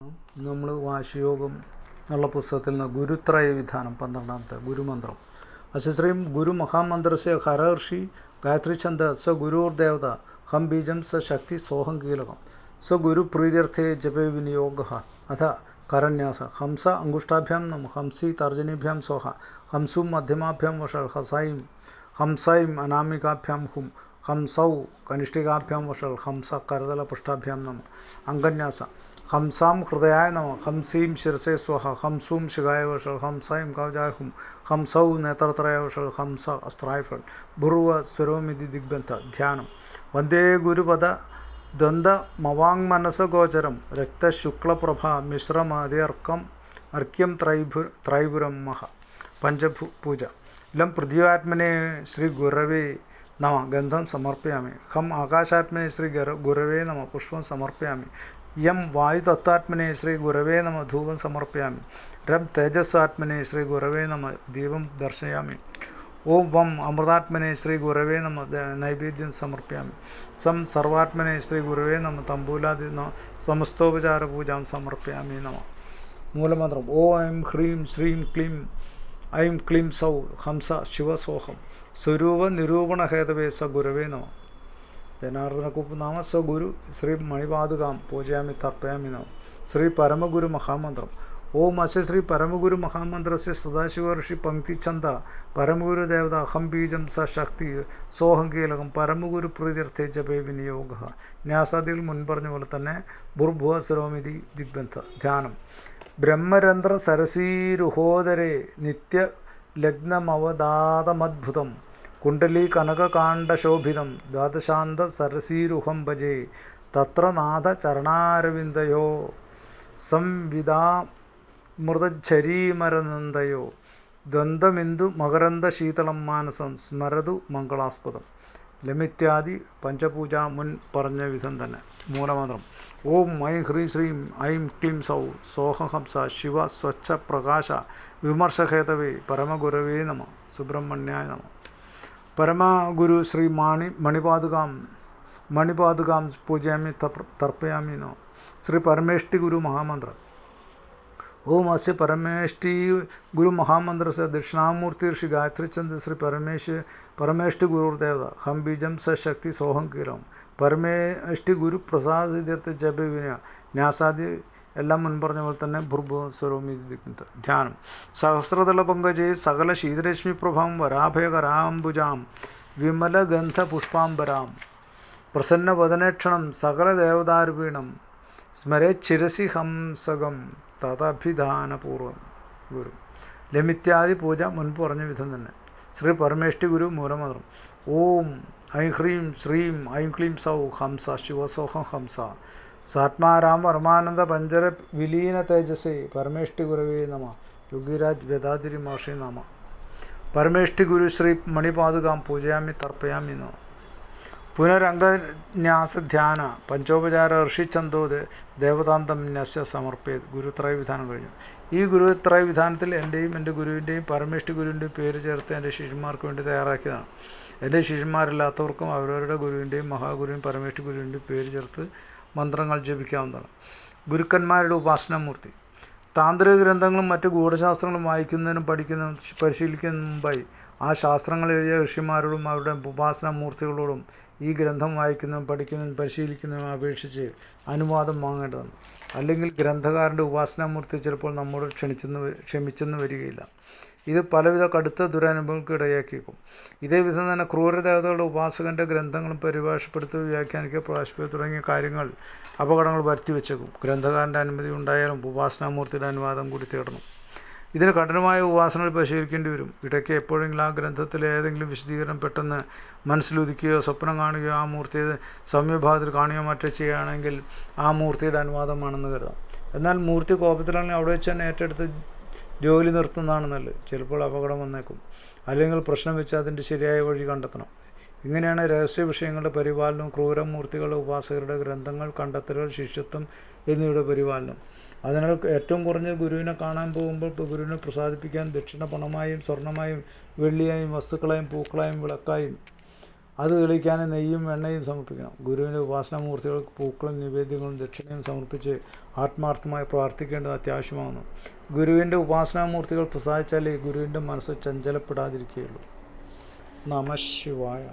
നമ്മൾ വാശിയോഗം എന്നുള്ള പുസ്തകത്തിൽ നിന്ന് ഗുരുത്രയ വിധാനം 12ാമത്തെ ഗുരുമന്ത്രം അശ്രീം ഗുരു മഹാമന്ത്രസ്യ ഹരർഷി ഗായത്രി ഛന്ദ സ ഗുരുർദേവത ഹം ബീജം സ ശക്തി സോഹം കീലകം സ ഗുരു പ്രീത്യർത്ഥേ ജപേ വിനിയോഗ അഥ കരന്യാസ ഹംസ അങ്കുഷ്ടാഭ്യാം നം ഹംസി തർജനീഭ്യാം സോഹ ഹംസും മധ്യമാഭ്യാം വഷൾ ഹംസൈം അനാമികാഭ്യാം ഹും ഹംസൗ കനിഷ്ഠികാഭ്യാം വഷൾ ഹംസ കരതല പൃഷ്ഠാഭ്യാം നമ അംഗന്യാസ ഹംസാം ഹൃദയായ നമ ഹംസീം ശിരസേ സ്വഹ ഹംസൂം ശിഖായ വഷൾ ഹംസൈം കവചായ ഹും ഹംസൗ നേത്രത്രയ വഷൾ ഹംസ അസ്ത്രായഫൾ ഭുർവ സ്വരോമിതി ദിഗ്ബന്ധ ധ്യാനം വന്ദേ ഗുരുപദ ദ്വന്ദ്മവാങ്മനസഗോചരം രക്തശുക്ലപ്രഭ അർക്യം ത്രൈപുരം മഹ പഞ്ചപൂജ ഇലം പൃഥ്വിയാത്മനെ ശ്രീ ഗുരവേ നമ ഗന്ധം സമർപ്പയാമി ഹം ആകാശാത്മനെ ശ്രീ ഗുരവേ നമ പുഷ്പം സമർപ്പയാമി യം വായുതത്വാത്മനെ ശ്രീ ഗുരവേ നമ ധൂപം സമർപ്പയാമി രം തേജസ്വാത്മനെ ശ്രീ ഗുരവേ നമ ദീപം ദർശയാമി ഓം വം അമൃതാത്മനെ ശ്രീ ഗുരവേ നമ നൈവേദ്യം സമർപ്പയാമി സം സർവാത്മനെ ശ്രീ ഗുരവേ നമ തമ്പൂലാദി സമസ്തോപചാര പൂജാം സമർപ്പയാമി നമ മൂലമന്ത്രം ഓ ഐം ഹ്രീം ശ്രീം ക്ലീം ഐം ക്ലീം സൗ ഹംസ ശിവസോഹം സ്വരൂപ നിരൂപണഹേതവേ സ ഗുരവേ നമ ജനാർദ്ദനക്കുപ്പ് നാമ സ ഗുരു ശ്രീ മണിപാതുകാം പൂജയാമി തർപ്പയാമി നമ ശ്രീ പരമഗുരു മഹാമന്ത്രം ഓം അസ്യ ശ്രീ പരമഗുരു മഹാമന്ത്രസ്യ സദാശിവ ഋഷി പങ്ക്തിച്ഛന്ദ പരമഗുരു ദേവത അഹം ബീജം സ ശക്തി സോഹം കീലകം പരമഗുരു പ്രീത്യർത്ഥേ ജപേ വിനിയോഗ ന്യാസാദികൾ മുൻപറഞ്ഞ പോലെ തന്നെ ഭുർഭുവ സ്വരോമിതി ദിഗ്ബന്ധ ധ്യാനം ബ്രഹ്മരന്ധ്ര സരസീരുഹോദരേ നിത്യ ലഗ്നമവദാതമദ്ഭുതം കുണ്ടലീ കനകകാണ്ഡശോഭിതം ദ്വാദശാന്ത സരസീരുഹം ഭജേ തത്ര നാഥ ചരണാരവിന്ദയോ സംവിദാമൃതഝരീമരനന്ദയോ ദ്വന്ദ്വമിന്ദു മകരന്ദശീതളം മാനസം സ്മരതു മംഗളാസ്പദം ലമിത്യാദി പഞ്ചപൂജ മുൻ പറഞ്ഞ വിധം തന്നെ മൂലമന്ത്രം ഓം ഐം ഹ്രീം ശ്രീം ഐം ക്ലീം സൗ സോഹംസ ശിവ സ്വച്ഛ പ്രകാശ വിമർശഹേതവേ പരമഗുരവേ നമ സുബ്രഹ്മണ്യായ നമ പരമഗുരു ശ്രീ മണിപാതുകാം പൂജയാമി തർപ്പയാമി നമ ശ്രീ പരമേഷ്ടി ഗുരു മഹാമന്ത്ര ഓം അസ്യ പരമേഷ്ടി ഗുരു മഹാമന്ത്രസ്യ ദക്ഷിണാമൂർത്തി ഋഷി ഗായത്രി ചന്ദ്ര ശ്രീ പരമേഷ്ടി ഗുരുദേവത ഹം ബീജം സ ശക്തി സോഹം കീലം പരമേഷ്ടി ഗുരു പ്രസാദിതീർത്ഥ ജപവിന ന്യാസാദി എല്ലാം മുൻപറഞ്ഞ പോലെ തന്നെ ഭുർഭുവ സ്വരോമിതി ധ്യാനം സഹസ്രദള പങ്കജേ സകല ശീതരശ്മി പ്രഭാം വരാഭയകരാംബുജാം വിമലഗന്ധ പുഷ്പാംബരാം പ്രസന്നവദനക്ഷണം സകല ദേവതാരൂപീണം സ്മരേച്ഛിരസി ഹംസകം തദഭിധാനപൂർവം ഗുരു ലമിത്യാദി പൂജ മുൻപ് പറഞ്ഞ വിധം തന്നെ ശ്രീ പരമേഷ്ടി ഗുരു മൂലമന്ത്രം ഓം ഐം ഹ്രീം ശ്രീം ഐം ക്ലീം സൗ ഹംസ ശിവസോഹം ഹംസ സാത്മാരാം പരമാനന്ദ പഞ്ചര വിലീന തേജസേ പരമേഷ്ടി ഗുരവേ നമ യോഗിരാജ് വേദാതിരി മഹർഷി നമ പരമേഷ്ടി ഗുരു ശ്രീ മണിപാതുകാം പൂജയാമി തർപ്പയാമി നമ പുനരംഗന്യാസധ്യാന പഞ്ചോപചാര ഋഷിചന്ദോ ദേവതാന്തം ന്യസ്യ സമർപ്പയത് ഗുരുത്രയ വിധാനം കഴിഞ്ഞു. ഈ ഗുരുത്രയ വിധാനത്തിൽ എൻ്റെയും എൻ്റെ ഗുരുവിൻ്റെയും പരമേഷ്ടി ഗുരുവിൻ്റെയും പേര് ചേർത്ത് എൻ്റെ ശിഷ്യന്മാർക്ക് വേണ്ടി തയ്യാറാക്കിയതാണ്. എൻ്റെ ശിഷ്യന്മാരില്ലാത്തവർക്കും അവരവരുടെ ഗുരുവിൻ്റെയും മഹാഗുരുവിൻ്റെയും പരമേഷ്ടി ഗുരുവിൻ്റെയും പേര് ചേർത്ത് മന്ത്രങ്ങൾ ജപിക്കാവുന്നതാണ്. ഗുരുക്കന്മാരുടെ ഉപാസനാമൂർത്തി താന്ത്രിക ഗ്രന്ഥങ്ങളും മറ്റ് ഗൂഢശാസ്ത്രങ്ങളും വായിക്കുന്നതിനും പഠിക്കുന്നതിനും പരിശീലിക്കുന്നതിന് മുമ്പായി ആ ശാസ്ത്രങ്ങൾ എഴുതിയ ഋഷിമാരോടും അവരുടെ ഉപാസനാമൂർത്തികളോടും ഈ ഗ്രന്ഥം വായിക്കുന്നതും പഠിക്കുന്നതും പരിശീലിക്കുന്നതും അപേക്ഷിച്ച് അനുവാദം വാങ്ങേണ്ടതാണ്. അല്ലെങ്കിൽ ഗ്രന്ഥകാരൻ്റെ ഉപാസനാമൂർത്തി ചിലപ്പോൾ നമ്മോട് ക്ഷമിച്ചെന്ന് വരികയില്ല. ഇത് പലവിധ കടുത്ത ദുരനുഭവങ്ങൾക്ക് ഇടയാക്കിയേക്കും. ഇതേവിധം തന്നെ ക്രൂരദേവതകളുടെ ഉപാസകൻ്റെ ഗ്രന്ഥങ്ങളും പരിഭാഷപ്പെടുത്തി വ്യാഖ്യാനിക്കുക പ്രകാശിപ്പിക്കുക തുടങ്ങിയ കാര്യങ്ങൾ അപകടങ്ങൾ വരുത്തി വെച്ചേക്കും. ഗ്രന്ഥകാരൻ്റെ അനുമതി ഉണ്ടായാലും ഉപാസനാമൂർത്തിയുടെ അനുവാദം കൂടി തേടണം. ഇതിന് കഠിനമായ ഉപാസനകൾ പരിശീലിക്കേണ്ടി വരും. ഇടയ്ക്ക് എപ്പോഴെങ്കിലും ആ ഗ്രന്ഥത്തിലെ ഏതെങ്കിലും വിശദീകരണം പെട്ടെന്ന് മനസ്സിലുദിക്കുകയോ സ്വപ്നം കാണുകയോ ആ മൂർത്തിയെ സൗമ്യഭാവത്തിൽ കാണുകയോ മറ്റോ ചെയ്യുകയാണെങ്കിൽ ആ മൂർത്തിയുടെ അനുവാദമാണെന്ന് കരുതാം. എന്നാൽ മൂർത്തി കോപത്തിലാണെങ്കിൽ അവിടെ വെച്ച് തന്നെ ഏറ്റെടുത്ത് ജോലി നിർത്തുന്നതാണ് നല്ലത്. ചിലപ്പോൾ അപകടം വന്നേക്കും. അല്ലെങ്കിൽ പ്രശ്നം വെച്ച് അതിൻ്റെ ശരിയായ വഴി കണ്ടെത്തണം. ഇങ്ങനെയാണ് രഹസ്യ വിഷയങ്ങളുടെ പരിപാലനം, ക്രൂരമൂർത്തികളുടെ ഉപാസകരുടെ ഗ്രന്ഥങ്ങൾ, കണ്ടെത്തലുകൾ, ശിഷ്യത്വം എന്നിവയുടെ പരിപാലനം. അതിനാൽ ഏറ്റവും കുറഞ്ഞ ഗുരുവിനെ കാണാൻ പോകുമ്പോൾ ഗുരുവിനെ പ്രസാദിപ്പിക്കാൻ ദക്ഷിണ പണമായും സ്വർണമായും വെള്ളിയായും വസ്തുക്കളായും പൂക്കളായും വിളക്കായും അത് തെളിയിക്കാൻ നെയ്യും എണ്ണയും സമർപ്പിക്കണം. ഗുരുവിൻ്റെ ഉപാസനാമൂർത്തികൾക്ക് പൂക്കളും നിവേദ്യങ്ങളും ദക്ഷിണയും സമർപ്പിച്ച് ആത്മാർത്ഥമായി പ്രാർത്ഥിക്കേണ്ടത് അത്യാവശ്യമാകുന്നു. ഗുരുവിൻ്റെ ഉപാസനാമൂർത്തികൾ പ്രസാദിച്ചാലേ ഗുരുവിൻ്റെ മനസ്സ് ചഞ്ചലപ്പെടാതിരിക്കുകയുള്ളൂ. നമഃ ശിവായ.